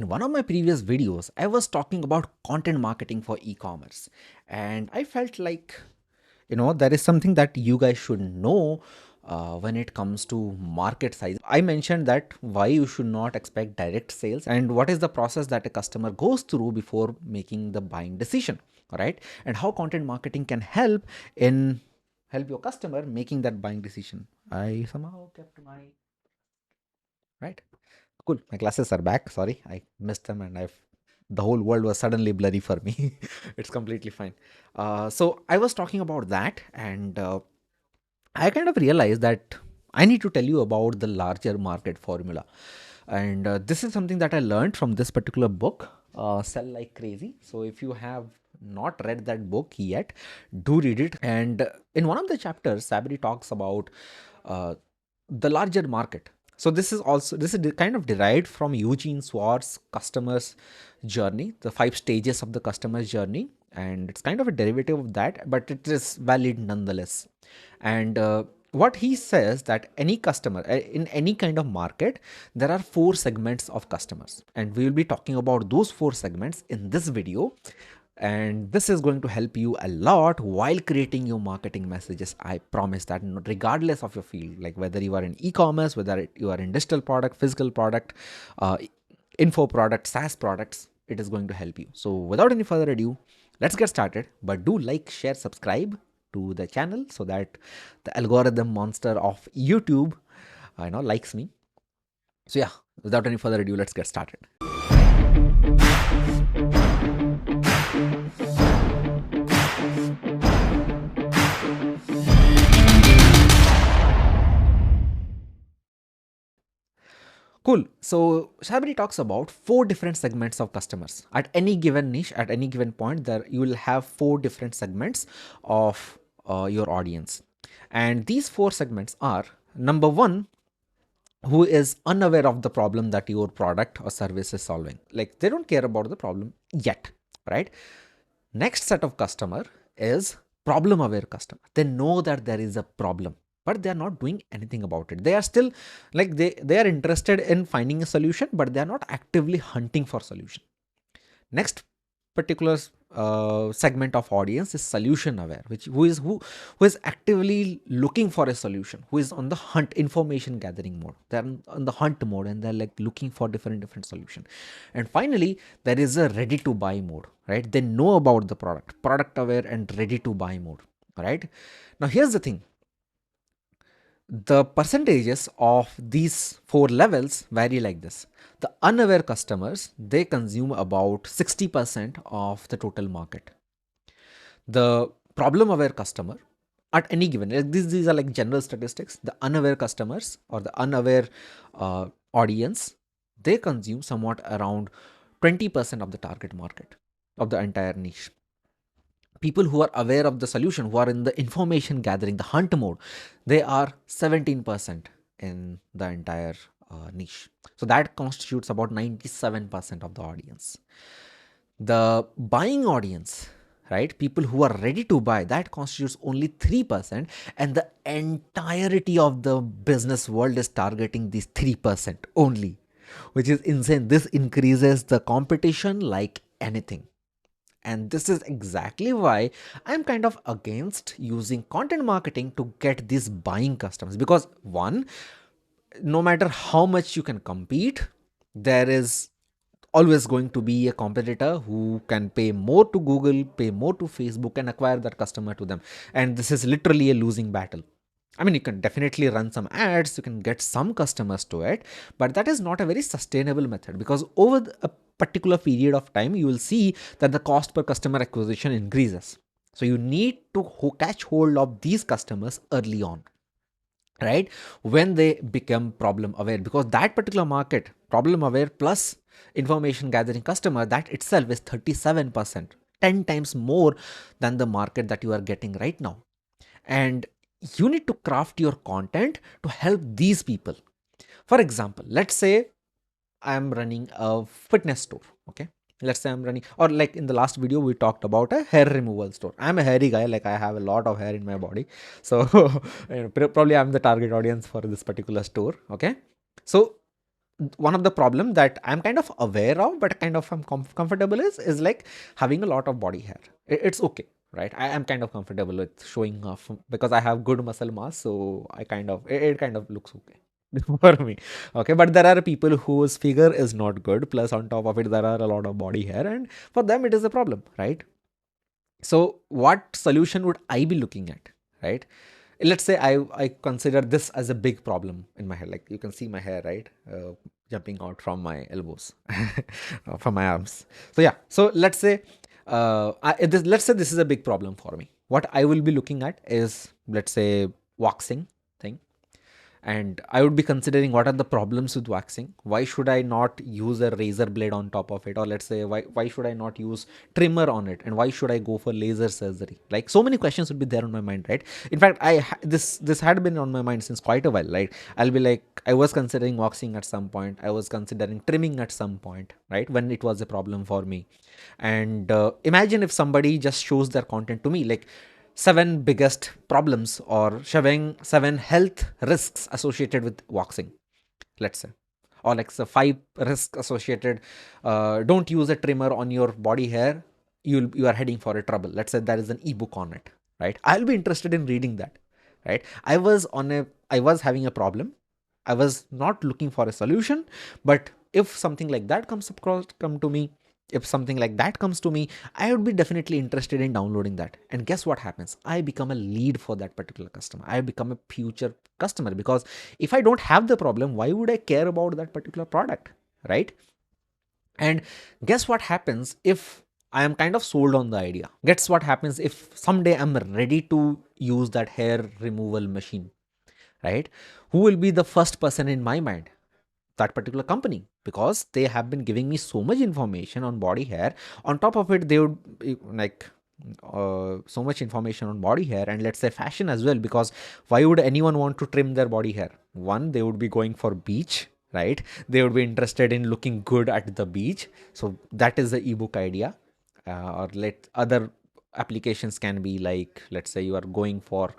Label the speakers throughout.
Speaker 1: In one of my previous videos, I was talking about content marketing for e-commerce, and I felt like, there is something that you guys should know when it comes to market size. I mentioned that why you should not expect direct sales and what is the process that a customer goes through before making the buying decision, all right? And how content marketing can help your customer making that buying decision. I somehow kept my right. Cool. My glasses are back. Sorry, I missed them, and the whole world was suddenly blurry for me. It's completely fine. So I was talking about that, and I kind of realized that I need to tell you about the larger market formula, and this is something that I learned from this particular book, Sell Like Crazy. So if you have not read that book yet, do read it. And in one of the chapters, Sabri talks about uh, the larger market. So this is kind of derived from Eugene Swartz's customer's journey, the 5 stages of the customer's journey, and it's kind of a derivative of that, but it is valid nonetheless. And what he says that any customer in any kind of market, there are 4 segments of customers, and we will be talking about those 4 segments in this video, and this is going to help you a lot while creating your marketing messages. I promise that, regardless of your field, like whether you are in e-commerce, whether you are in digital product, physical product, uh, info product, SaaS products, it is going to help you. So without any further ado, let's get started. But do like, share, subscribe to the channel so that the algorithm monster of YouTube likes me. So yeah, without any further ado, let's get started. Cool. So Shabri talks about 4 different segments of customers. At any given niche, at any given point, there you will have 4 different segments of your audience. And these 4 segments are: number one, who is unaware of the problem that your product or service is solving. Like they don't care about the problem yet, right? Next set of customer is problem aware customer. They know that there is a problem, but they are not doing anything about it. They are still like they are interested in finding a solution, but they are not actively hunting for solution. Next particular segment of audience is solution aware, which who is actively looking for a solution, who is on the hunt, information gathering mode. They're on the hunt mode, and they're like looking for different solution. And finally, there is a ready to buy mode, right? They know about the product aware and ready to buy mode. All right. Now here's the thing: the percentages of these 4 levels vary like this. The unaware customers, they consume about 60% of the total market. The problem aware customer, at any given, these are like general statistics, the unaware customers or the unaware audience, they consume somewhat around 20% of the target market of the entire niche. People who are aware of the solution, who are in the information gathering, the hunt mode, they are 17% in the entire niche. So that constitutes about 97% of the audience. The buying audience, right? People who are ready to buy, that constitutes only 3%, and the entirety of the business world is targeting these 3% only, which is insane. This increases the competition like anything. And this is exactly why I'm kind of against using content marketing to get these buying customers. Because one, no matter how much you can compete, there is always going to be a competitor who can pay more to Google, pay more to Facebook, and acquire that customer to them. And this is literally a losing battle. I mean, you can definitely run some ads, you can get some customers to it, but that is not a very sustainable method, because over a particular period of time, you will see that the cost per customer acquisition increases. So you need to catch hold of these customers early on, right? When they become problem aware, because that particular market, problem aware plus information gathering customer, that itself is 37%, 10 times more than the market that you are getting right now. And you need to craft your content to help these people. For example, let's say I'm running a fitness store. Okay. Let's say I'm running, or like in the last video, we talked about a hair removal store. I'm a hairy guy, like I have a lot of hair in my body. So probably I'm the target audience for this particular store. Okay. So one of the problem that I'm kind of aware of, but kind of I'm comfortable is like having a lot of body hair. It's okay, right? I am kind of comfortable with showing off because I have good muscle mass, so it kind of looks okay for me. Okay, but there are people whose figure is not good. Plus, on top of it, there are a lot of body hair, and for them, it is a problem, right? So, what solution would I be looking at, right? Let's say I consider this as a big problem in my hair. Like you can see my hair, right? Jumping out from my elbows, from my arms. So yeah. So let's say this is a big problem for me. What I will be looking at is, let's say, waxing thing, and I would be considering what are the problems with waxing. Why should I not use a razor blade on top of it? Or let's say, why should I not use trimmer on it? And why should I go for laser surgery? Like so many questions would be there on my mind, right? In fact, this had been on my mind since quite a while. Like I'll be like, I was considering waxing at some point. I was considering trimming at some point, right? When it was a problem for me. And imagine if somebody just shows their content to me, like seven biggest problems or seven health risks associated with waxing, let's say, or like the five risks associated. Don't use a trimmer on your body hair. You are heading for a trouble. Let's say there is an ebook on it, right? I'll be interested in reading that, right? I was having a problem. I was not looking for a solution, but if something like that come to me, if something like that comes to me, I would be definitely interested in downloading that. And guess what happens? I become a lead for that particular customer. I become a future customer because if I don't have the problem, why would I care about that particular product, right? And guess what happens if I am kind of sold on the idea? Guess what happens if someday I'm ready to use that hair removal machine, right? Who will be the first person in my mind? That particular company, because they have been giving me so much information on body hair. On top of it, they would like so much information on body hair and let's say fashion as well, because why would anyone want to trim their body hair? One, they would be going for beach, right? They would be interested in looking good at the beach. So that is the ebook idea. Or let other applications can be like, let's say you are going for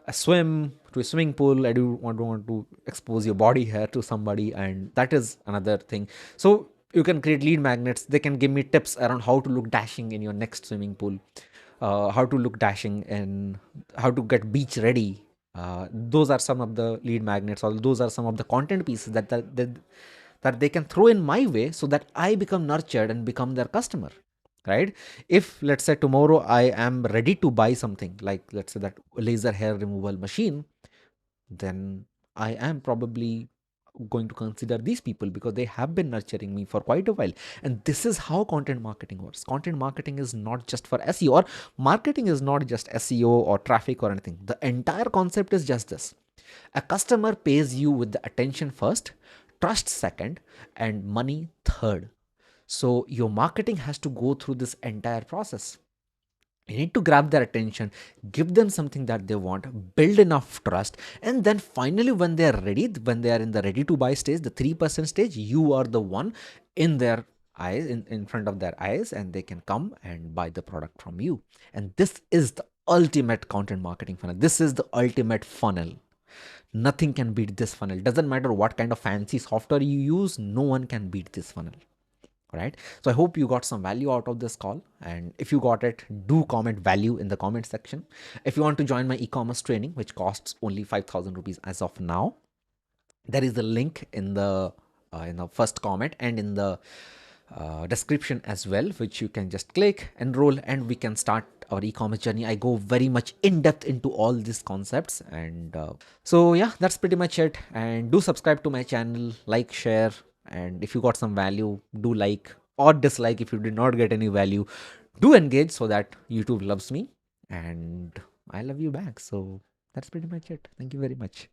Speaker 1: a swim to a swimming pool. I do want to expose your body hair to somebody, and that is another thing. So you can create lead magnets. They can give me tips around how to look dashing in your next swimming pool, how to look dashing and how to get beach ready. Those are some of the lead magnets, or those are some of the content pieces that they can throw in my way so that I become nurtured and become their customer, right? If let's say tomorrow I am ready to buy something like, let's say, that laser hair removal machine, then I am probably going to consider these people because they have been nurturing me for quite a while. And this is how content marketing works. Content marketing is not just for SEO, or marketing is not just SEO or traffic or anything. The entire concept is just this: a customer pays you with the attention first, trust second, and money third. So your marketing has to go through this entire process. You need to grab their attention, give them something that they want, build enough trust, and then finally, when they are ready, when they are in the ready to buy stage, the 3% stage, you are the one in their eyes, in front of their eyes, and they can come and buy the product from you. And this is the ultimate content marketing funnel. This is the ultimate funnel. Nothing can beat this funnel. Doesn't matter what kind of fancy software you use, no one can beat this funnel. Right? So I hope you got some value out of this call. And if you got it, do comment value in the comment section. If you want to join my e-commerce training, which costs only 5,000 rupees as of now, there is a link in the first comment and in the description as well, which you can just click, enroll, and we can start our e-commerce journey. I go very much in depth into all these concepts. And so yeah, that's pretty much it. And do subscribe to my channel, like, share, and if you got some value, do like or dislike. If you did not get any value, do engage so that YouTube loves me and I love you back. So that's pretty much it. Thank you very much.